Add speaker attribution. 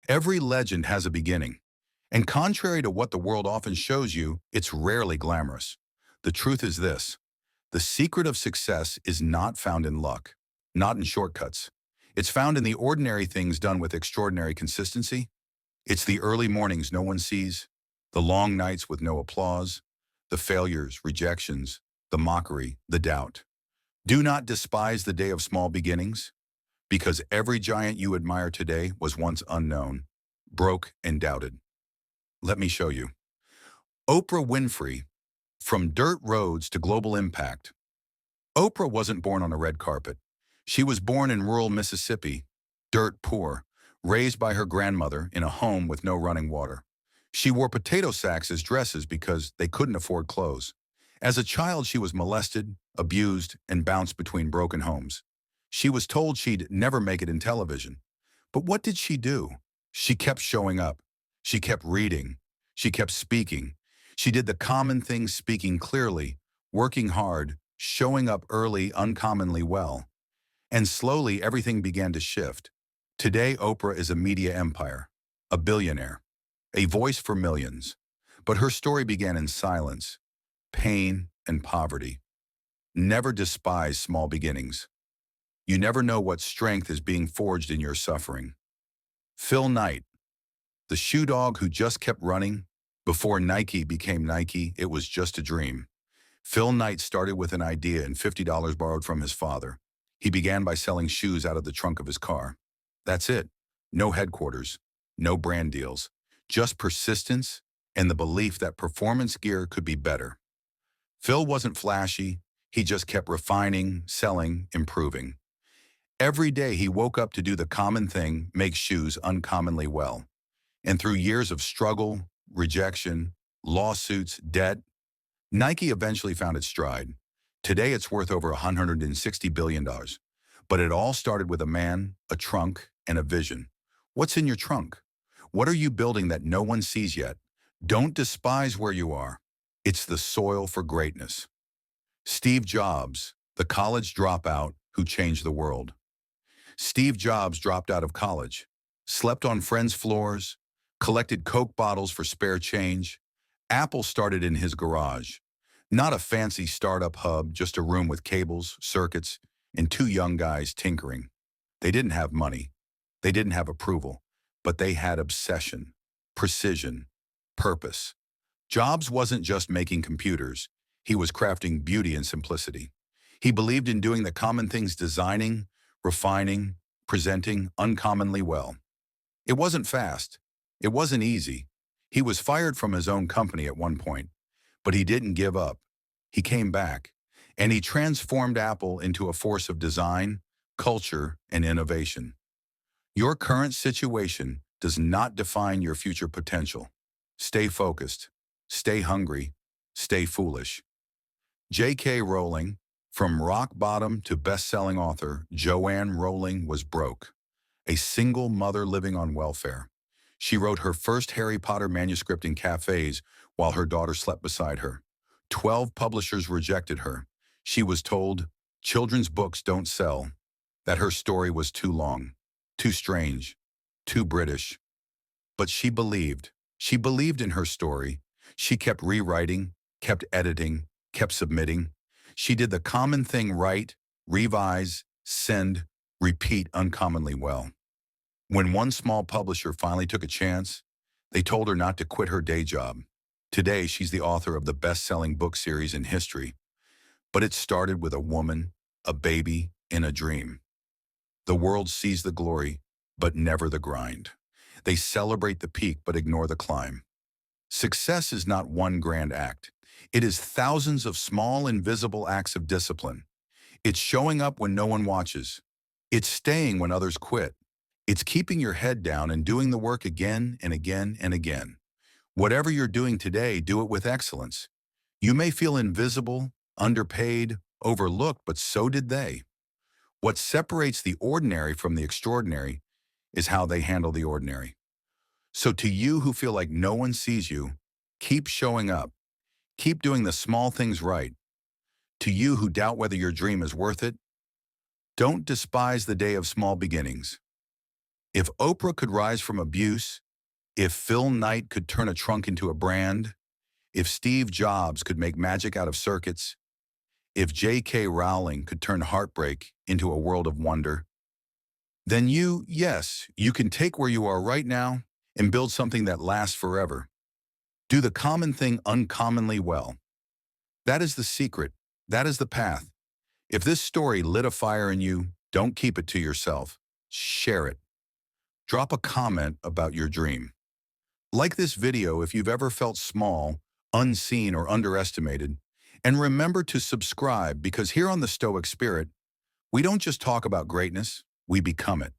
Speaker 1: Every legend has a beginning, and contrary to what the world often shows you, it's rarely glamorous. The truth is this: the secret of success is not found in luck, not in shortcuts. It's found in the ordinary things done with extraordinary consistency. It's the early mornings no one sees, the long nights with no applause, the failures, rejections, the mockery, the doubt. Do not despise the day of small beginnings, because every giant you admire today was once unknown, broke, and doubted. Let me show you. Oprah Winfrey, from dirt roads to global impact. Oprah wasn't born on a red carpet. She was born in rural Mississippi, dirt poor, raised by her grandmother in a home with no running water. She wore potato sacks as dresses because they couldn't afford clothes. As a child, she was molested, abused, and bounced between broken homes. She was told she'd never make it in television. But what did she do? She kept showing up. She kept reading. She kept speaking. She did the common things, speaking clearly, working hard, showing up early, uncommonly well. And slowly everything began to shift. Today, Oprah is a media empire, a billionaire, a voice for millions. But her story began in silence, pain, and poverty. Never despise small beginnings. You never know what strength is being forged in your suffering. Phil Knight, the shoe dog who just kept running. Before Nike became Nike, it was just a dream. Phil Knight started with an idea and $50 borrowed from his father. He began by selling shoes out of the trunk of his car. That's it. No headquarters, no brand deals, just persistence and the belief that performance gear could be better. Phil wasn't flashy. He just kept refining, selling, improving. Every day he woke up to do the common thing, make shoes uncommonly well. And through years of struggle, rejection, lawsuits, debt, Nike eventually found its stride. Today it's worth over $160 billion. But it all started with a man, a trunk, and a vision. What's in your trunk? What are you building that no one sees yet? Don't despise where you are. It's the soil for greatness. Steve Jobs, the college dropout who changed the world. Steve Jobs dropped out of college, slept on friends' floors, collected Coke bottles for spare change. Apple started in his garage. Not a fancy startup hub, just a room with cables, circuits, and two young guys tinkering. They didn't have money. They didn't have approval, but they had obsession, precision, purpose. Jobs wasn't just making computers. He was crafting beauty and simplicity. He believed in doing the common things, designing, refining, presenting uncommonly well. It wasn't fast. It wasn't easy. He was fired from his own company at one point, but he didn't give up. He came back, and he transformed Apple into a force of design, culture, and innovation. Your current situation does not define your future potential. Stay focused, stay hungry, stay foolish. J.K. Rowling, from rock bottom to best-selling author, Joanne Rowling was broke, a single mother living on welfare. She wrote her first Harry Potter manuscript in cafes while her daughter slept beside her. 12 publishers rejected her. She was told children's books don't sell, that her story was too long, too strange, too British. But she believed. She believed in her story. She kept rewriting, kept editing, kept submitting. She did the common thing right, revise, send, repeat uncommonly well. When one small publisher finally took a chance, they told her not to quit her day job. Today, she's the author of the best-selling book series in history. But it started with a woman, a baby, and a dream. The world sees the glory, but never the grind. They celebrate the peak, but ignore the climb. Success is not one grand act. It is thousands of small, invisible acts of discipline. It's showing up when no one watches. It's staying when others quit. It's keeping your head down and doing the work again and again and again. Whatever you're doing today, do it with excellence. You may feel invisible, underpaid, overlooked, but so did they. What separates the ordinary from the extraordinary is how they handle the ordinary. So to you who feel like no one sees you, keep showing up. Keep doing the small things right. To you who doubt whether your dream is worth it, don't despise the day of small beginnings. If Oprah could rise from abuse, if Phil Knight could turn a trunk into a brand, if Steve Jobs could make magic out of circuits, if J.K. Rowling could turn heartbreak into a world of wonder, then yes, you can take where you are right now and build something that lasts forever. Do the common thing uncommonly well. That is the secret. That is the path. If this story lit a fire in you, don't keep it to yourself. Share it. Drop a comment about your dream. Like this video if you've ever felt small, unseen, or underestimated. And remember to subscribe because here on the Stoic Spirit, we don't just talk about greatness, we become it.